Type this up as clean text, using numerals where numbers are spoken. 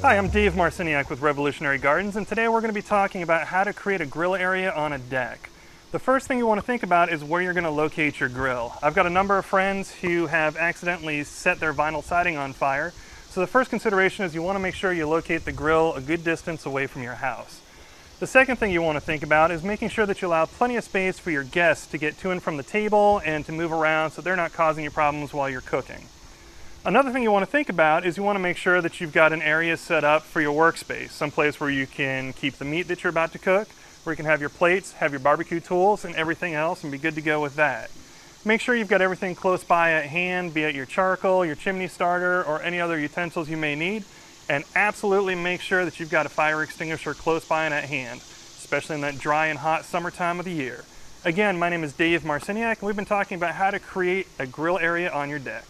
Hi, I'm Dave Marciniak with Revolutionary Gardens, and today we're going to be talking about how to create a grill area on a deck. The first thing you want to think about is where you're going to locate your grill. I've got a number of friends who have accidentally set their vinyl siding on fire, so the first consideration is you want to make sure you locate the grill a good distance away from your house. The second thing you want to think about is making sure that you allow plenty of space for your guests to get to and from the table and to move around so they're not causing you problems while you're cooking. Another thing you want to think about is you want to make sure that you've got an area set up for your workspace, someplace where you can keep the meat that you're about to cook, where you can have your plates, have your barbecue tools, and everything else, and be good to go with that. Make sure you've got everything close by at hand, be it your charcoal, your chimney starter, or any other utensils you may need, and absolutely make sure that you've got a fire extinguisher close by and at hand, especially in that dry and hot summer time of the year. Again, my name is Dave Marciniak, and we've been talking about how to create a grill area on your deck.